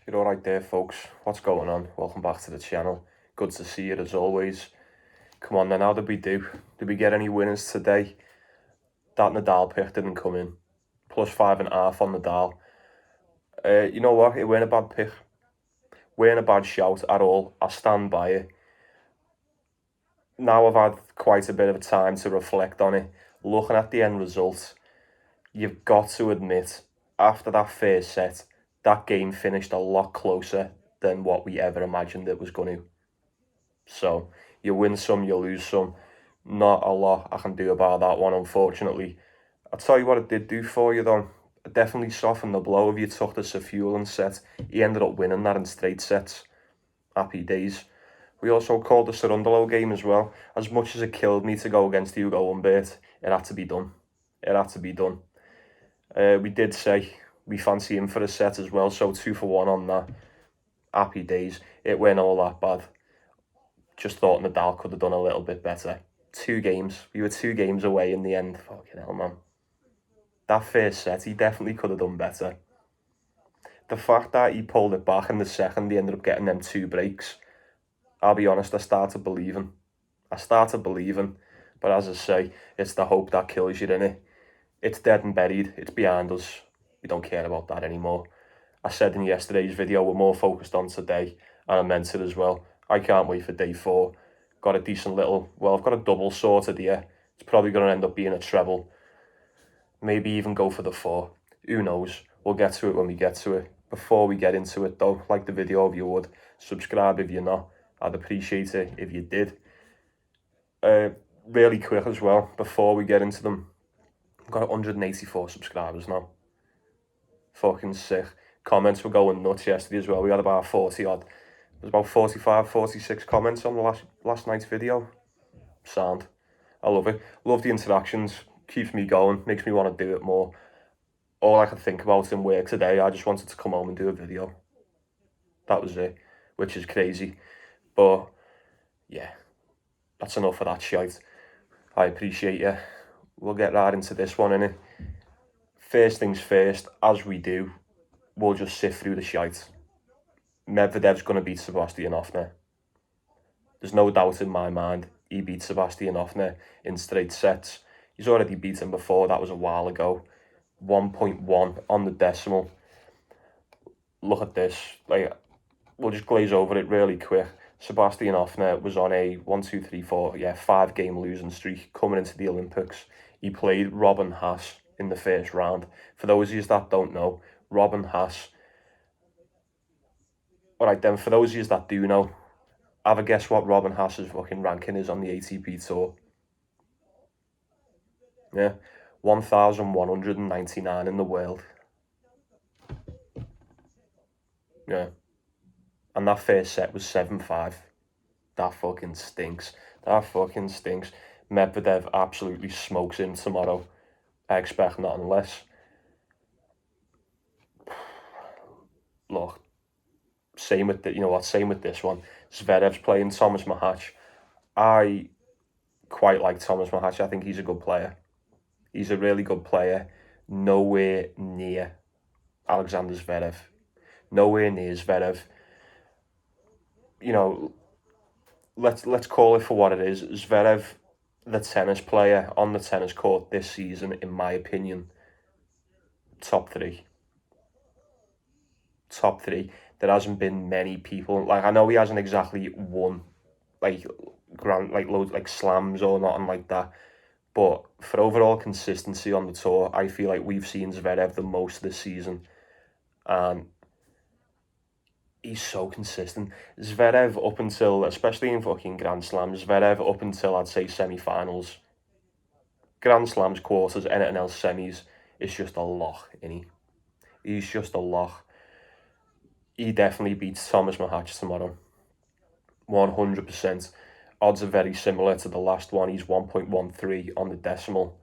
You're alright there, folks. What's going on? Welcome back to the channel. Good to see you as always. Come on then, how did we do? Did we get any winners today? That Nadal pick didn't come in. +5.5 on Nadal. You know what? It weren't a bad pick. Weren't a bad shout at all. I stand by it. Now I've had quite a bit of time to reflect on it. Looking at the end result, you've got to admit, after that first set, that game finished a lot closer than what we ever imagined it was going to. So, you win some, you lose some. Not a lot I can do about that one, unfortunately. I'll tell you what it did do for you, though. It definitely softened the blow if you took the Safulan set. He ended up winning that in straight sets. Happy days. We also called the Sarundalo game as well. As much as it killed me to go against Hugo Humbert, it had to be done. It had to be done. We did say we fancy him for a set as well, so 2-for-1 on that. Happy days. It went all that bad. Just thought Nadal could have done a little bit better. 2 games. We were 2 games away in the end. Fucking hell, man. That first set, he definitely could have done better. The fact that he pulled it back in the second, he ended up getting them 2 breaks. I'll be honest, I started believing. But as I say, it's the hope that kills you, innit? It's dead and buried. It's behind us. We don't care about that anymore. I said in yesterday's video, we're more focused on today, and I meant it as well. I can't wait for day 4. Got a decent little, well, I've got a double sorted here. It's probably going to end up being a treble. Maybe even go for the 4. Who knows? We'll get to it when we get to it. Before we get into it though, like the video if you would. Subscribe if you're not. I'd appreciate it if you did. Really quick as well, before we get into them. I've got 184 subscribers now. Fucking sick. Comments were going nuts yesterday as well. We had about 40 odd. There's about 45, 46 comments on the last night's video. Sound. I love it. Love the interactions. Keeps me going. Makes me want to do it more. All I could think about in work today, I just wanted to come home and do a video. That was it. Which is crazy. But, yeah. That's enough of that shite. I appreciate you. We'll get right into this one, innit? First things first, as we do, we'll just sift through the shite. Medvedev's going to beat Sebastianovna. There's no doubt in my mind he beat Sebastianovna in straight sets. He's already beaten before, that was a while ago. 1.1 on the decimal. Look at this. We'll just glaze over it really quick. Sebastianovna was on a 5-game losing streak coming into the Olympics. He played Robin Haas in the first round. For those of you that don't know, Robin Haas. Alright then, for those of you that do know, have a guess what Robin Haas's fucking ranking is on the ATP Tour. Yeah, 1,199 in the world. Yeah. And that first set was 7-5. That fucking stinks. Medvedev absolutely smokes him tomorrow. I expect nothing less. Look, same with this one. Zverev's playing Thomas Mahach. I quite like Thomas Mahach. I think he's a good player. He's a really good player. Nowhere near Alexander Zverev. Nowhere near Zverev. You know, let's call it for what it is. Zverev, the tennis player on the tennis court this season, in my opinion, top 3. Top 3. There hasn't been many people. I know he hasn't exactly won loads slams or nothing like that. But for overall consistency on the tour, I feel like we've seen Zverev the most this season. And he's so consistent. Zverev up until, especially in fucking Grand Slams, Zverev up until I'd say semi-finals. Grand Slams, quarters, anything else semis, it's just a lock, innit? He's just a lock. He definitely beats Thomas Mahach tomorrow. 100%. Odds are very similar to the last one. He's 1.13 on the decimal.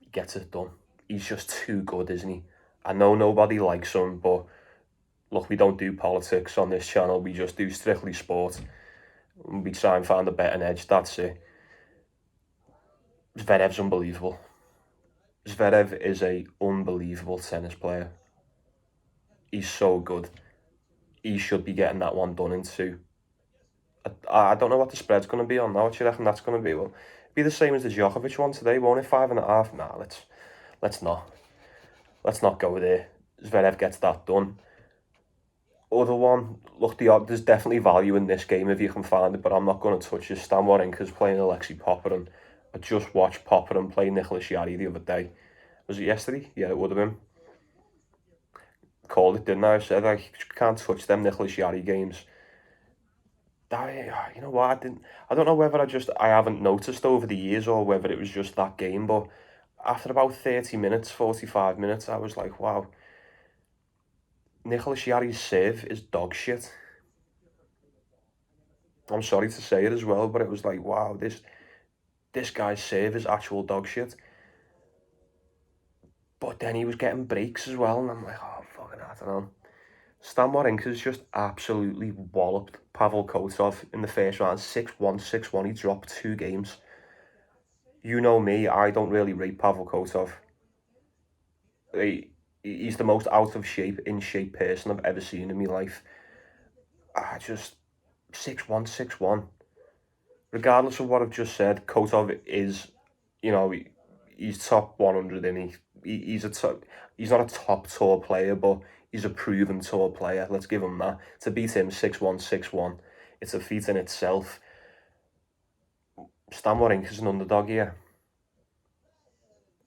He gets it done. He's just too good, isn't he? I know nobody likes him, but look, we don't do politics on this channel. We just do strictly sport. We try and find a betting edge. That's it. Zverev's unbelievable. Zverev is a unbelievable tennis player. He's so good. he should be getting that one done in 2. I don't know what the spread's going to be on now. What do you reckon that's going to be? Well, it'd be the same as the Djokovic one today, won't it? 5.5. Nah, let's not. Let's not go there. Zverev gets that done. Other one, look, there's definitely value in this game if you can find it, but I'm not going to touch it. Stan Wawrinka's playing Alexei Popyrin. I just watched Popyrin play Nicholas Yarry the other day. Was it yesterday? Yeah, it would have been. Called it, didn't I? I said I can't touch them Nicholas Yarry games. You know what? I don't know whether I haven't noticed over the years or whether it was just that game, but after about 30 minutes, 45 minutes, I was like, wow, Nicholas Yarry's serve is dog shit. I'm sorry to say it as well, but it was like, wow, this guy's serve is actual dog shit. But then he was getting breaks as well, and I'm like, oh, fucking, I don't know. Stan Wawrinka's just absolutely walloped Pavel Kotov in the first round. 6-1, 6-1. He dropped 2 games. You know me, I don't really rate Pavel Kotov. He's the most out of shape, in shape person I've ever seen in my life. I just 6-1, 6-1. Regardless of what I've just said, Kotov is, he's top 100 and he's not a top tour player, but he's a proven tour player. Let's give him that. To beat him 6-1, 6-1, it's a feat in itself. Stan Wawrinka's an underdog here.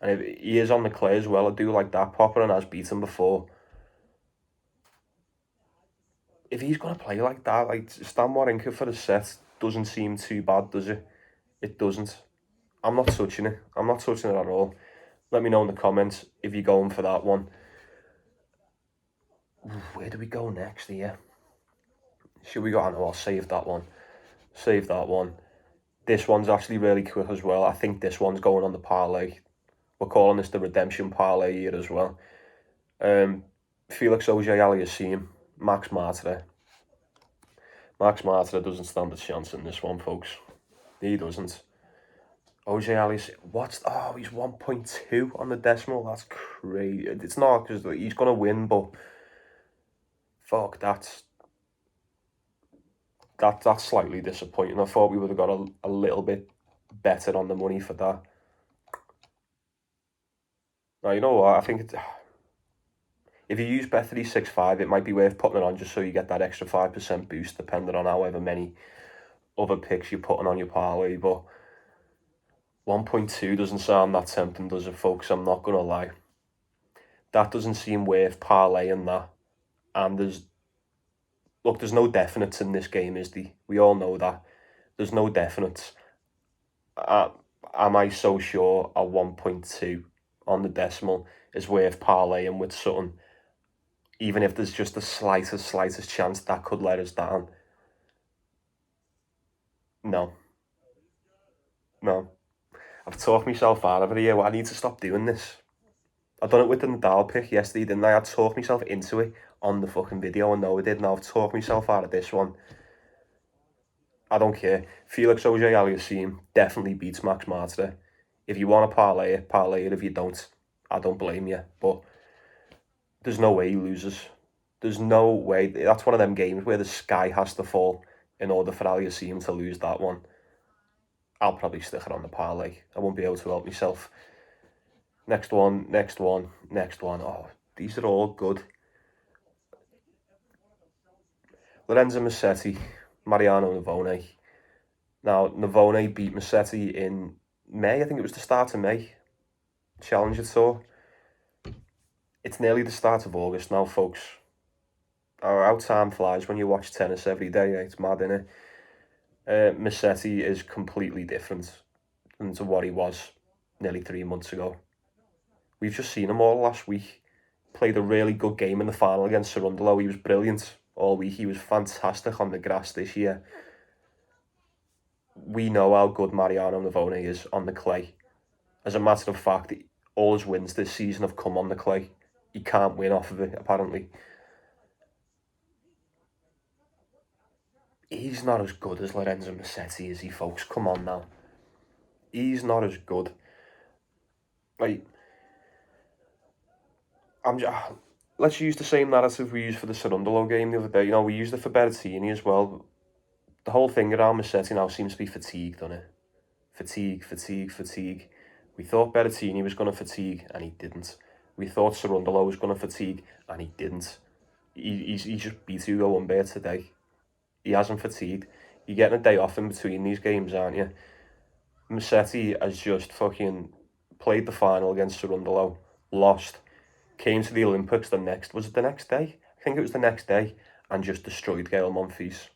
And if he is on the clay as well, I do like that. Popyrin has beaten before. If he's going to play like that, like Stan Wawrinka for the set doesn't seem too bad, does it? It doesn't. I'm not touching it. I'm not touching it at all. Let me know in the comments if you're going for that one. Where do we go next here? Should we go? I know, I'll save that one. Save that one. This one's actually really quick as well. I think this one's going on the parlay. We're calling this the redemption parlay here as well. Felix Auger-Aliassime, Max Martyr. Max Martyr doesn't stand a chance in this one, folks. He doesn't. Auger-Aliassime, he's 1.2 on the decimal. That's crazy. It's not because he's going to win, but fuck, that's slightly disappointing. I thought we would have got a little bit better on the money for that. Now, you know what? I think if you use Bet365, it might be worth putting it on just so you get that extra 5% boost, depending on however many other picks you're putting on your parlay. But 1.2 doesn't sound that tempting, does it, folks? I'm not going to lie. That doesn't seem worth parlaying that. And there's no definites in this game, is there? We all know that. There's no definites. Am I so sure a 1.2 on the decimal is worth parlaying with something, even if there's just the slightest chance that could let us down? No. I've talked myself out of it here. I need to stop doing this. I done it with the Nadal pick yesterday, didn't I? I talked myself into it on the fucking video. I know I did. Now I've talked myself out of this one. I don't care. Felix Auger-Aliassime definitely beats Max Martyr. If you want to parlay it. If you don't, I don't blame you. But there's no way he loses. There's no way. That's one of them games where the sky has to fall in order for Aliassime to lose that one. I'll probably stick it on the parlay. I won't be able to help myself. Next one. Oh, these are all good. Lorenzo Musetti, Mariano Navone. Now, Navone beat Musetti in May. I think it was the start of May. Challenger Tour. It's nearly the start of August now, folks. How time flies when you watch tennis every day. It's mad, innit? Musetti is completely different than to what he was nearly 3 months ago. We've just seen him all last week. Played a really good game in the final against Cerundolo. He was brilliant all week. He was fantastic on the grass this year. We know how good Mariano Navone is on the clay. As a matter of fact, all his wins this season have come on the clay. He can't win off of it, apparently. He's not as good as Lorenzo Musetti, is he, folks? Come on now. He's not as good. Like, let's use the same narrative we used for the Sarundalo game the other day. You know, we used it for Berrettini as well. The whole thing around Musetti now seems to be fatigue, doesn't it? Fatigue. We thought Berrettini was going to fatigue, and he didn't. We thought Sarundalo was going to fatigue, and he didn't. He just beat Hugo Humbert today. He hasn't fatigued. You're getting a day off in between these games, aren't you? Musetti has just fucking played the final against Sarundalo, lost, came to the Olympics was it the next day? I think it was the next day, and just destroyed Gael Monfils.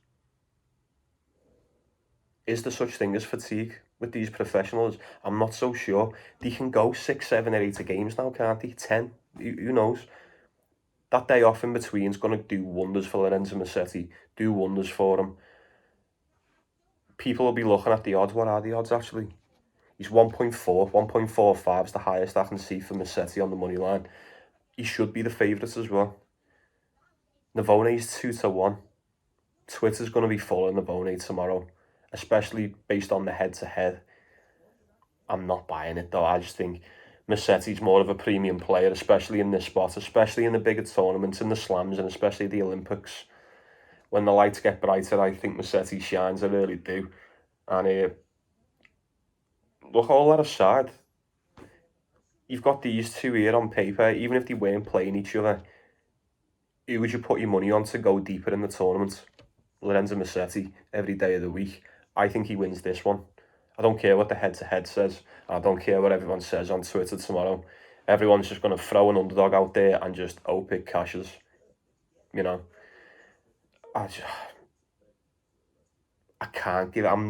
Is there such thing as fatigue with these professionals? I'm not so sure. They can go 6, 7, or 8 games now, can't they? 10. Who knows? That day off in between is going to do wonders for Lorenzo Musetti. Do wonders for him. People will be looking at the odds. What are the odds, actually? He's 1.4. 1.45 is the highest I can see for Musetti on the money line. He should be the favourite as well. Navone's 2-1. Twitter's going to be full of Navone tomorrow, especially based on the head-to-head. I'm not buying it, though. I just think Musetti's more of a premium player, especially in this spot, especially in the bigger tournaments, in the slams, and especially the Olympics. When the lights get brighter, I think Musetti shines. I really do. And look, all that aside, you've got these two here on paper. Even if they weren't playing each other, who would you put your money on to go deeper in the tournament? Lorenzo Musetti, every day of the week. I think he wins this one. I don't care what the head-to-head says. I don't care what everyone says on Twitter tomorrow. Everyone's just going to throw an underdog out there and just hope it cashes. You know, I'm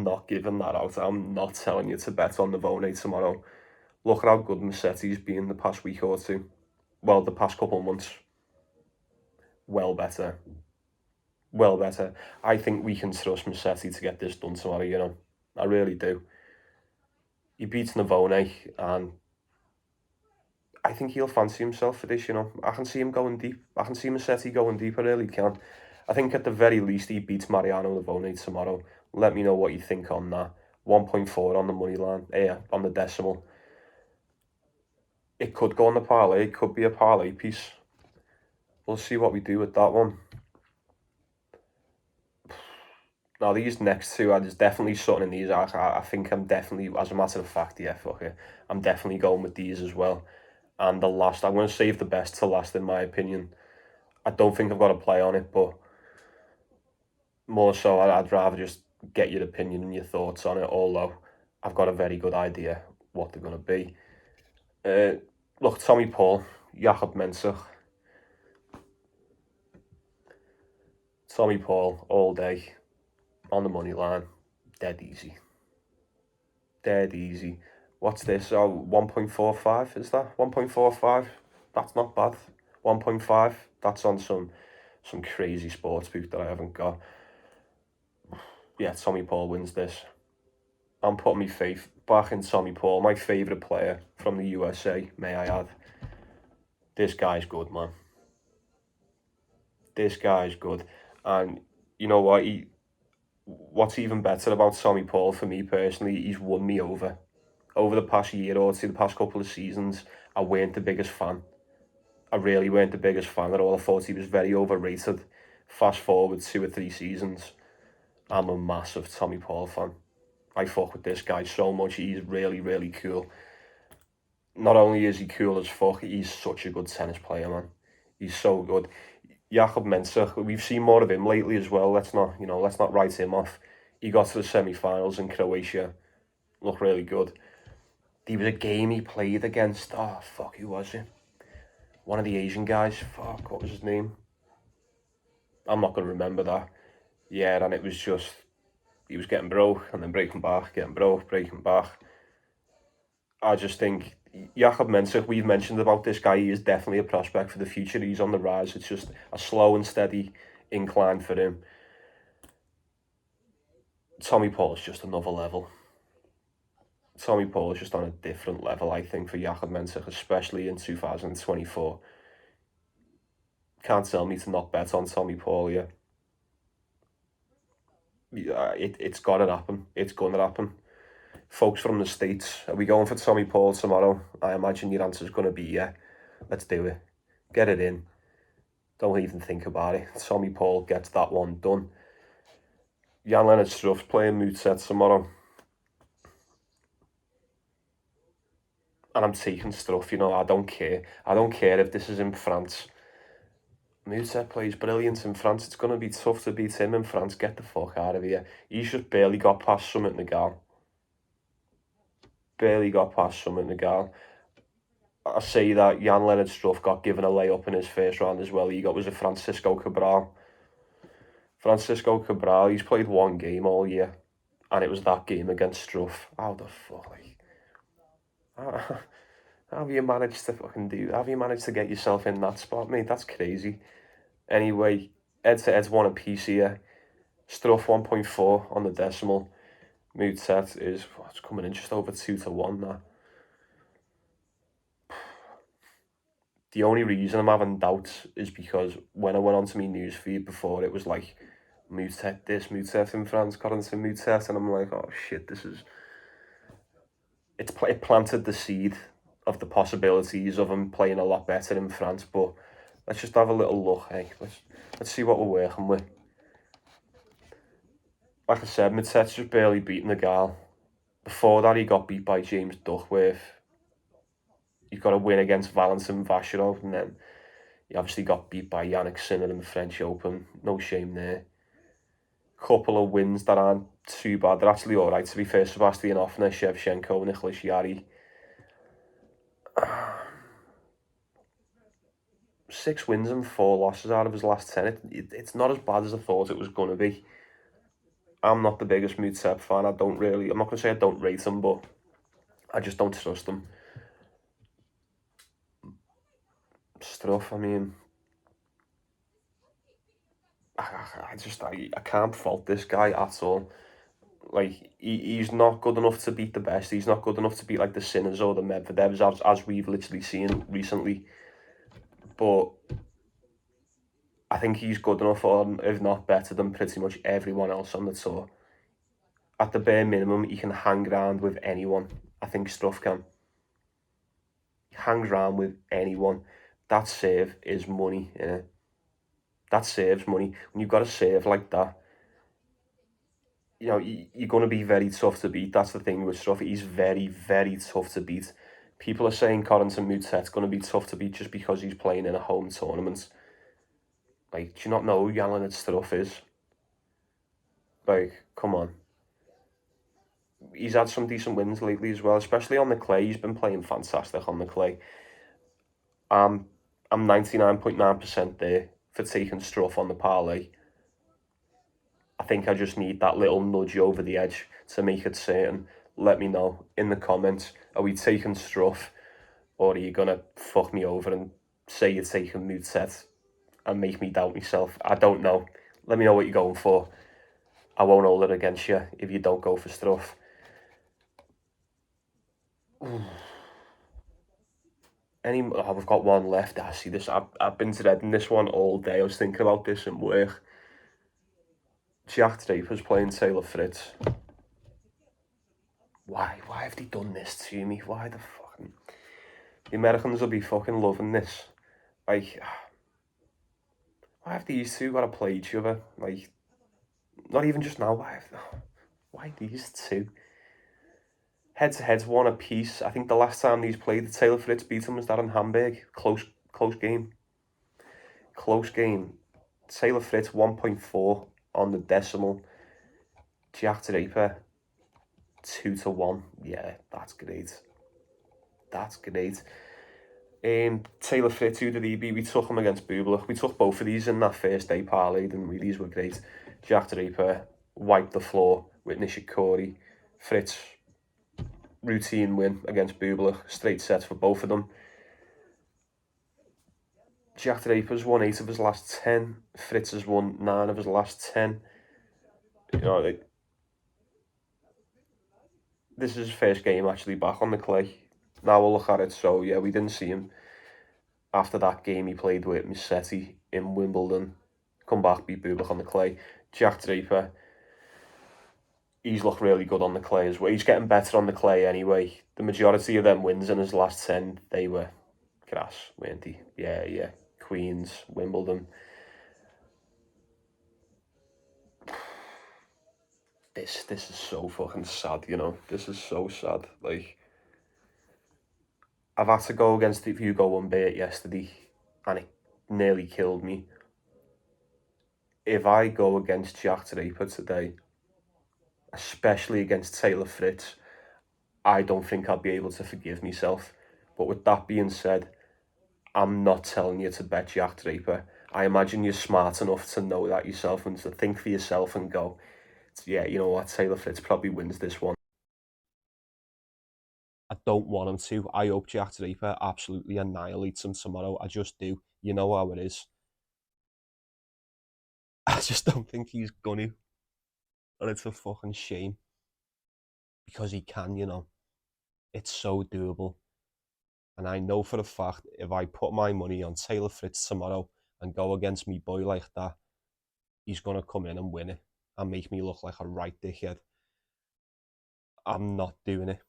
not giving that out. I'm not telling you to bet on Navone tomorrow. Look at how good Musetti's been the past week or two. Well, the past couple of months. Well better. I think we can trust Musetti to get this done tomorrow, you know. I really do. He beats Navone, and I think he'll fancy himself for this, you know. I can see him going deep. I can see Musetti going deep, I really can. I think at the very least he beats Mariano Navone tomorrow. Let me know what you think on that. 1.4 on the money line, on the decimal. It could go on the parlay. It could be a parlay piece. We'll see what we do with that one. Now, these next two, there's definitely something in these. I think I'm definitely, as a matter of fact, yeah, fuck it. I'm definitely going with these as well. And the last, I'm going to save the best to last, in my opinion. I don't think I've got a play on it, but more so, I'd rather just get your opinion and your thoughts on it, although I've got a very good idea what they're going to be. Look, Tommy Paul, Jakob Mensah. Tommy Paul, all day, on the money line, dead easy. What's this? 1.45 is that? 1.45? That's not bad. 1.5, that's on some crazy sports book that I haven't got. Yeah, Tommy Paul wins this. I'm putting my faith back in Tommy Paul, my favourite player from the USA, may I add. This guy's good, man. This guy's good. And you know what? What's even better about Tommy Paul for me personally, he's won me over. Over the past year or two, the past couple of seasons, I weren't the biggest fan. I really weren't the biggest fan at all. I thought he was very overrated. Fast forward 2 or 3 seasons, I'm a massive Tommy Paul fan. I fuck with this guy so much. He's really, really cool. Not only is he cool as fuck, he's such a good tennis player, man. He's so good. Jakob Mensah, we've seen more of him lately as well. Let's not write him off. He got to the semi-finals in Croatia. Looked really good. There was a game he played against, who was it? One of the Asian guys. Fuck, what was his name? I'm not going to remember that. Yeah, and it was just, he was getting broke and then breaking back, getting broke, breaking back. I just think Jakob Mensah, we've mentioned about this guy, he is definitely a prospect for the future. He's on the rise. It's just a slow and steady incline for him. Tommy Paul is just another level. Tommy Paul is just on a different level, I think, for Jakob Mensah, especially in 2024. Can't tell me to not bet on Tommy Paul, yeah. It's got to happen. It's going to happen. Folks from the States, are we going for Tommy Paul tomorrow? I imagine your answer is going to be yeah. Let's do it. Get it in. Don't even think about it. Tommy Paul gets that one done. Jan-Lennard Struff's playing Mootset tomorrow. And I'm taking Struff, I don't care. I don't care if this is in France. Mootset plays brilliant in France. It's going to be tough to beat him in France. Get the fuck out of here. He's just barely got past Summit Nagal. I say that Jan-Lennard Struff got given a layup in his first round as well. He was a Francisco Cabral. He's played one game all year. And it was that game against Struff. How the fuck? How have you managed to Have you managed to get yourself in that spot, mate? That's crazy. Anyway, head-to-head's one apiece here. Struff 1.4 on the decimal. Mootset is it's coming in just over 2-1 now. The only reason I'm having doubts is because when I went onto my newsfeed before, it was like Mootset this, Mootset in France, Corentin Mootset, and I'm like, oh shit, it planted the seed of the possibilities of him playing a lot better in France. But let's just have a little look, hey. Let's see what we're working with. Like I said, Mootset's just barely beating the gal. Before that, he got beat by James Duckworth. He got a win against Valentin Vacherov, and then he obviously got beat by Yannick Sinner in the French Open. No shame there. Couple of wins that aren't too bad. They're actually all right, to be fair. Sebastian Offner, Shevchenko, Nicholas Yari. 6 wins and 4 losses out of his last 10. It's not as bad as I thought it was going to be. I'm not the biggest Mootset fan. I'm not going to say I don't rate him, but I just don't trust him. Struff, I mean, I can't fault this guy at all. Like, he's not good enough to beat the best. He's not good enough to beat like the Sinners or the Medvedevs, as we've literally seen recently. But I think he's good enough, or if not better than pretty much everyone else on the tour. At the bare minimum, he can hang around with anyone. I think Struff can. He hangs around with anyone. That serve is money, That serves money. When you've got a serve like that, you're going to be very tough to beat. That's the thing with Struff. He's very, very tough to beat. People are saying Corentin Mootset's going to be tough to beat just because he's playing in a home tournament. Like, do you not know who Jan-Lennard Struff is? Like, come on. He's had some decent wins lately as well, especially on the clay. He's been playing fantastic on the clay. I'm 99.9% there for taking Struff on the parlay. I think I just need that little nudge over the edge to make it certain. Let me know in the comments. Are we taking Struff, or are you going to fuck me over and say you're taking Mootset and make me doubt myself? I don't know. Let me know what you're going for. I won't hold it against you if you don't go for Struff. We've got one left. I see this. I've been dreading this one all day. I was thinking about this in work. Jack Draper's playing Taylor Fritz. Why have they done this to me? Why the Americans will be fucking loving this. Like, why have these two got to play each other? Like, not even just now. Why these two? Head-to-head's one apiece. I think the last time these played, the Taylor Fritz beat him was that in Hamburg. Close game. Taylor Fritz 1.4 on the decimal. Jack Draper 2-1. Yeah, that's great. Taylor Fritz, who did he beat? We took him against Bublik. We took both of these in that first day parlay, didn't we? These were great. Jack Draper wiped the floor with Nishikori. Fritz, routine win against Bublik. Straight sets for both of them. Jack Draper's won 8 of his last 10. Fritz has won 9 of his last 10. This is his first game actually back on the clay. Now we'll look at it. So, yeah, we didn't see him after that game he played with Musetti in Wimbledon. Come back, beat Bublik on the clay. Jack Draper, he's looked really good on the clay as well. He's getting better on the clay anyway. The majority of them wins in his last 10, they were grass, weren't they? Yeah, Queens, Wimbledon. This is so fucking sad, you know. This is so sad. Like, I've had to go against the Hugo Humbert yesterday, and it nearly killed me. If I go against Jack Draper today, especially against Taylor Fritz, I don't think I'll be able to forgive myself. But with that being said, I'm not telling you to bet Jack Draper. I imagine you're smart enough to know that yourself and to think for yourself and go, yeah, you know what, Taylor Fritz probably wins this one. I don't want him to. I hope Jack Draper absolutely annihilates him tomorrow. I just do. You know how it is. I just don't think he's gonna. And it's a fucking shame. Because he can, you know. It's so doable. And I know for a fact if I put my money on Taylor Fritz tomorrow and go against me boy like that, he's going to come in and win it and make me look like a right dickhead. I'm not doing it.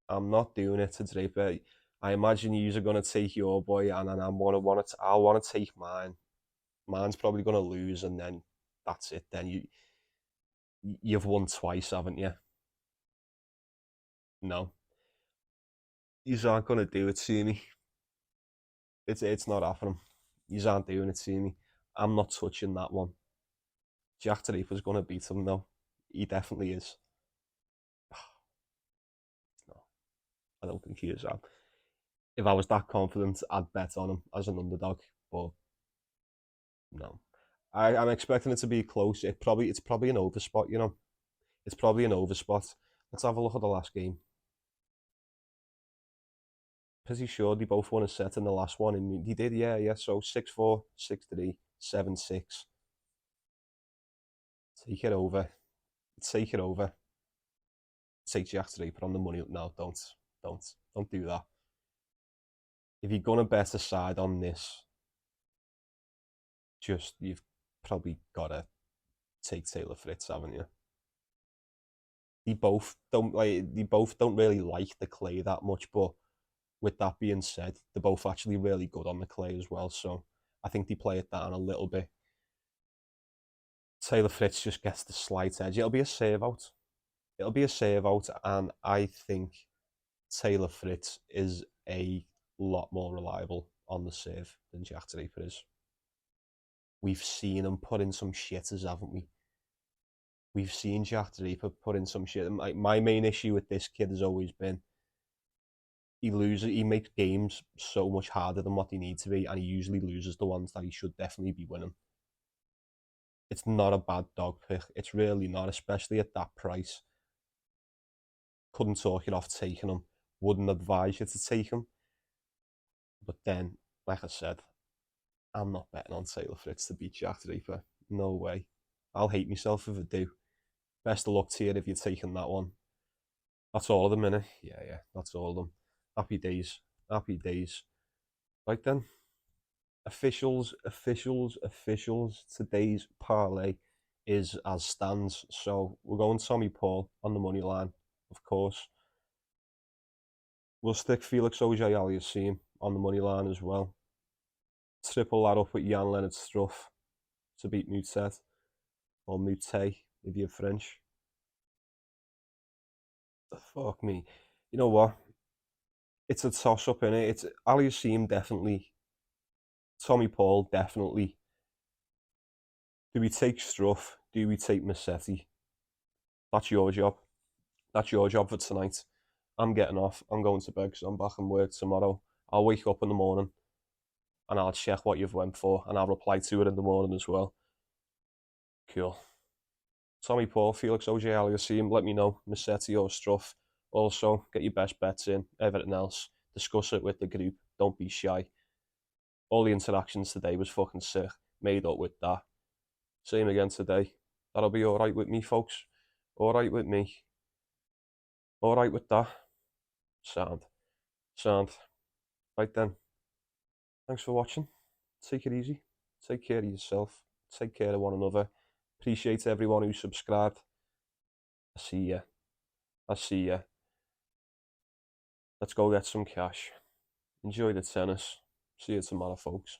I'm not doing it to Draper. I imagine you are going to take your boy and I'll want to take mine. Mine's probably going to lose and then that's it. Then you've won twice, haven't you? No. You aren't going to do it to me. It's not happening. You aren't doing it to me. I'm not touching that one. Jack Draper's going to beat him, though. He definitely is. No, I don't think he is. If I was that confident, I'd bet on him as an underdog, but no. I'm expecting it to be close. It's probably an overspot, you know. It's probably an overspot. Let's have a look at the last game. Pretty sure they both won a set in the last one, and he did, yeah. So 6-4, 6-3, 7-6. Take it over. Take it over. Take Jack Draper on the money. No, don't do that. If you're gonna bet a side on this, you've probably gotta take Taylor Fritz, haven't you? They both don't really like the clay that much, but with that being said, they're both actually really good on the clay as well. So I think they play it down a little bit. Taylor Fritz just gets the slight edge. It'll be a save out. And I think Taylor Fritz is a lot more reliable on the serve than Jack Draper is. We've seen him put in some shitters, haven't we? We've seen Jack Draper put in some shit. My main issue with this kid has always been he makes games so much harder than what they need to be, and he usually loses the ones that he should definitely be winning. It's not a bad dog pick. It's really not, especially at that price. Couldn't talk it off taking him. Wouldn't advise you to take him. But then, like I said, I'm not betting on Taylor Fritz to beat Jack Draper. No way. I'll hate myself if I do. Best of luck to you if you're taking that one. That's all of them, innit? Yeah, that's all of them. Happy days. Happy days. Right then. Officials. Today's parlay is as stands. So we're going Tommy Paul on the money line, of course. We'll stick Felix Auger-Aliassime on the money line as well. Triple that up with Jan-Lennard Struff to beat Mutet, or Mute if you're French. Fuck me. You know what? It's a toss-up, innit? It's Aliassime definitely. Tommy Paul definitely. Do we take Struff? Do we take Massetti? That's your job. That's your job for tonight. I'm getting off. I'm going to bed because I'm back in work tomorrow. I'll wake up in the morning and I'll check what you've went for and I'll reply to it in the morning as well. Cool. Tommy Paul, Felix Auger-Aliassime, let me know. Massetti or Struff. Also, get your best bets in. Everything else, discuss it with the group. Don't be shy. All the interactions today was fucking sick. Made up with that. Same again today. That'll be alright with me, folks. Alright with me. Alright with that. Sound. Right then. Thanks for watching. Take it easy. Take care of yourself. Take care of one another. Appreciate everyone who subscribed. I see ya. Let's go get some cash. Enjoy the tennis. See you tomorrow, folks.